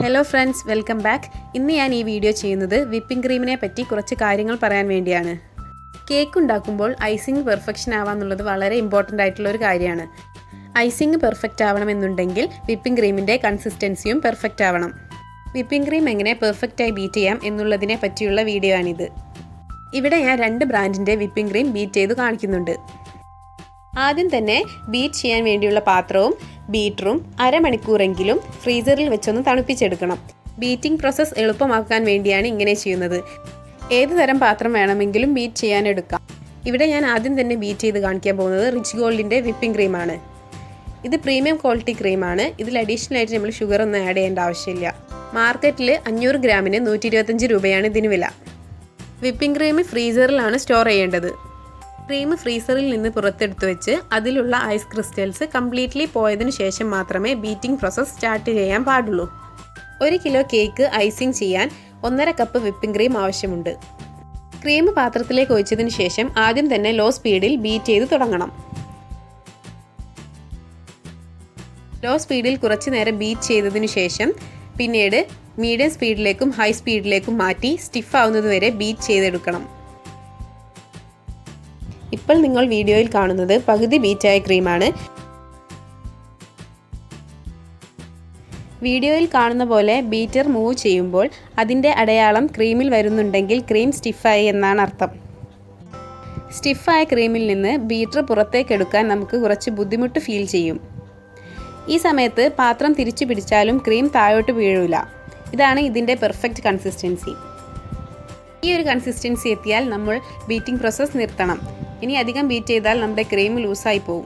Hello friends, welcome back. ഇന്ന് ഞാൻ ഈ വീഡിയോ ചെയ്യുന്നത് വിപ്പിംഗ് ക്രീമിനെ പറ്റി കുറച്ച് കാര്യങ്ങൾ പറയാൻ വേണ്ടിയാണ്. കേക്ക് ഉണ്ടാക്കുമ്പോൾ ഐസിങ് പെർഫെക്ഷൻ ആവാന്നുള്ളത് വളരെ ഇമ്പോർട്ടൻ്റ് ആയിട്ടുള്ള ഒരു കാര്യമാണ്. ഐസിങ് പെർഫെക്റ്റ് ആവണമെന്നുണ്ടെങ്കിൽ വിപ്പിംഗ് ക്രീമിൻ്റെ കൺസിസ്റ്റൻസിയും പെർഫെക്റ്റ് ആവണം. വിപ്പിംഗ് ക്രീം എങ്ങനെ പെർഫെക്റ്റായി ബീറ്റ് ചെയ്യാം എന്നുള്ളതിനെ പറ്റിയുള്ള വീഡിയോ ആണിത്. ഇവിടെ ഞാൻ 2 ബ്രാൻഡിൻ്റെ വിപ്പിംഗ് ക്രീം ബീറ്റ് ചെയ്ത് കാണിക്കുന്നുണ്ട്. ആദ്യം തന്നെ ബീറ്റ് ചെയ്യാൻ വേണ്ടിയുള്ള പാത്രവും ബീറ്ററും അരമണിക്കൂറെങ്കിലും ഫ്രീസറിൽ വെച്ചൊന്ന് തണുപ്പിച്ചെടുക്കണം. ബീറ്റിംഗ് പ്രോസസ്സ് എളുപ്പമാക്കാൻ വേണ്ടിയാണ് ഇങ്ങനെ ചെയ്യുന്നത്. ഏത് തരം പാത്രം വേണമെങ്കിലും ബീറ്റ് ചെയ്യാൻ എടുക്കാം. ഇവിടെ ഞാൻ ആദ്യം തന്നെ ബീറ്റ് ചെയ്ത് കാണിക്കാൻ പോകുന്നത് റിച്ച് ഗോൾഡിൻ്റെ വിപ്പിംഗ് ക്രീമാണ്. ഇത് പ്രീമിയം ക്വാളിറ്റി ക്രീമാണ്. ഇതിൽ അഡീഷണൽ ആയിട്ട് നമ്മൾ ഷുഗർ ഒന്നും ആഡ് ചെയ്യേണ്ട ആവശ്യമില്ല. മാർക്കറ്റിൽ 500 ഗ്രാമിന് 125 രൂപയാണ് ഇതിന് വില. വിപ്പിംഗ് ക്രീം ഫ്രീസറിലാണ് സ്റ്റോർ ചെയ്യേണ്ടത്. ക്രീം ഫ്രീസറിൽ നിന്ന് പുറത്തെടുത്ത് വെച്ച് അതിലുള്ള ഐസ് ക്രിസ്റ്റൽസ് കംപ്ലീറ്റ്ലി പോയതിനു ശേഷം മാത്രമേ ബീറ്റിംഗ് പ്രോസസ്സ് സ്റ്റാർട്ട് ചെയ്യാൻ പാടുള്ളൂ. 1 കിലോ കേക്ക് ഐസിങ് ചെയ്യാൻ 1.5 കപ്പ് വിപ്പിംഗ് ക്രീം ആവശ്യമുണ്ട്. ക്രീം പാത്രത്തിലേക്ക് ഒഴിച്ചതിന് ശേഷം ആദ്യം തന്നെ ലോ സ്പീഡിൽ ബീറ്റ് ചെയ്ത് തുടങ്ങണം. ലോ സ്പീഡിൽ കുറച്ച് നേരം ബീറ്റ് ചെയ്തതിനു ശേഷം പിന്നീട് മീഡിയം സ്പീഡിലേക്കും ഹൈ സ്പീഡിലേക്കും മാറ്റി സ്റ്റിഫ് ആവുന്നതുവരെ ബീറ്റ് ചെയ്തെടുക്കണം. ഇപ്പോൾ നിങ്ങൾ വീഡിയോയിൽ കാണുന്നത് പകുതി ബീറ്റായ ക്രീമാണ്. വീഡിയോയിൽ കാണുന്ന പോലെ ബീറ്റർ മൂവ് ചെയ്യുമ്പോൾ അതിൻ്റെ അടയാളം ക്രീമിൽ വരുന്നുണ്ടെങ്കിൽ ക്രീം സ്റ്റിഫായി എന്നാണ് അർത്ഥം. സ്റ്റിഫായ ക്രീമിൽ നിന്ന് ബീറ്റർ പുറത്തേക്കെടുക്കാൻ നമുക്ക് കുറച്ച് ബുദ്ധിമുട്ട് ഫീൽ ചെയ്യും. ഈ സമയത്ത് പാത്രം തിരിച്ചു പിടിച്ചാലും ക്രീം താഴോട്ട് വീഴൂല. ഇതാണ് ഇതിൻ്റെ പെർഫെക്റ്റ് കൺസിസ്റ്റൻസി. ഈ ഒരു കൺസിസ്റ്റൻസി എത്തിയാൽ നമ്മൾ ബീറ്റിംഗ് പ്രോസസ്സ് നിർത്തണം. ഇനി അധികം ബീറ്റ് ചെയ്താൽ നമ്മുടെ ക്രീം ലൂസായി പോകും.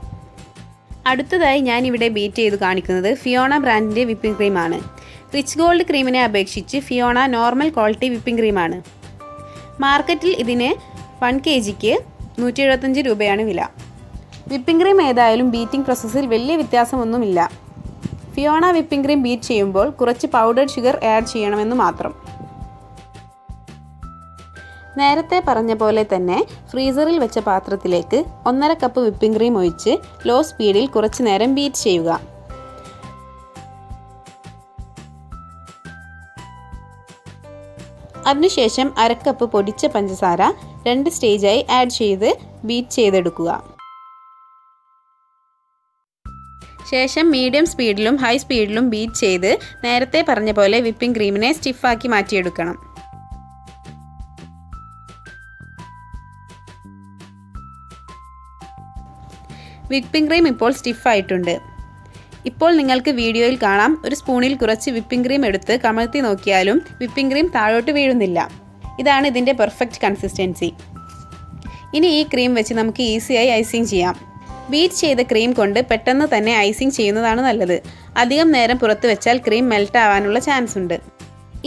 അടുത്തതായി ഞാൻ ഇവിടെ ബീറ്റ് ചെയ്ത് കാണിക്കുന്നത് ഫിയോണ ബ്രാൻഡിൻ്റെ വിപ്പിംഗ് ക്രീമാണ്. റിച്ച് ഗോൾഡ് ക്രീമിനെ അപേക്ഷിച്ച് ഫിയോണ നോർമൽ ക്വാളിറ്റി വിപ്പിംഗ് ക്രീമാണ്. മാർക്കറ്റിൽ ഇതിന് 1 kgക്ക് 175 രൂപയാണ് വില. വിപ്പിംഗ് ക്രീം ഏതായാലും ബീറ്റിംഗ് പ്രോസസ്സിൽ വലിയ വ്യത്യാസമൊന്നുമില്ല. ഫിയോണ വിപ്പിംഗ് ക്രീം ബീറ്റ് ചെയ്യുമ്പോൾ കുറച്ച് പൗഡർഡ് ഷുഗർ ആഡ് ചെയ്യണമെന്ന് മാത്രം. നേരത്തെ പറഞ്ഞ പോലെ തന്നെ ഫ്രീസറിൽ വെച്ച പാത്രത്തിലേക്ക് 1.5 കപ്പ് വിപ്പിംഗ് ക്രീം ഒഴിച്ച് ലോ സ്പീഡിൽ കുറച്ച് നേരം ബീറ്റ് ചെയ്യുക. അതിനുശേഷം 1/2 കപ്പ് പൊടിച്ച പഞ്ചസാര 2 സ്റ്റേജായി ആഡ് ചെയ്ത് ബീറ്റ് ചെയ്തെടുക്കുക. ശേഷം മീഡിയം സ്പീഡിലും ഹൈ സ്പീഡിലും ബീറ്റ് ചെയ്ത് നേരത്തെ പറഞ്ഞ പോലെ വിപ്പിംഗ് ക്രീമിനെ സ്റ്റിഫാക്കി മാറ്റിയെടുക്കണം. വിപ്പിംഗ് ക്രീം ഇപ്പോൾ സ്റ്റിഫായിട്ടുണ്ട്. ഇപ്പോൾ നിങ്ങൾക്ക് വീഡിയോയിൽ കാണാം, ഒരു സ്പൂണിൽ കുറച്ച് വിപ്പിംഗ് ക്രീം എടുത്ത് കമഴ്ത്തി നോക്കിയാലും വിപ്പിംഗ് ക്രീം താഴോട്ട് വീഴുന്നില്ല. ഇതാണ് ഇതിൻ്റെ പെർഫെക്റ്റ് കൺസിസ്റ്റൻസി. ഇനി ഈ ക്രീം വെച്ച് നമുക്ക് ഈസിയായി ഐസിങ് ചെയ്യാം. ബീറ്റ് ചെയ്ത ക്രീം കൊണ്ട് പെട്ടെന്ന് തന്നെ ഐസിങ് ചെയ്യുന്നതാണ് നല്ലത്. അധികം നേരം പുറത്ത് വെച്ചാൽ ക്രീം മെൽറ്റ് ആവാനുള്ള ചാൻസ് ഉണ്ട്.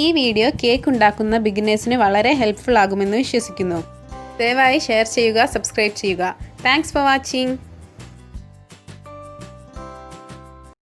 ഈ വീഡിയോ കേക്ക് ഉണ്ടാക്കുന്ന ബിഗിനേഴ്സിന് വളരെ ഹെൽപ്ഫുൾ ആകുമെന്ന് വിശ്വസിക്കുന്നു. ദയവായി ഷെയർ ചെയ്യുക, സബ്സ്ക്രൈബ് ചെയ്യുക. Thanks for watching.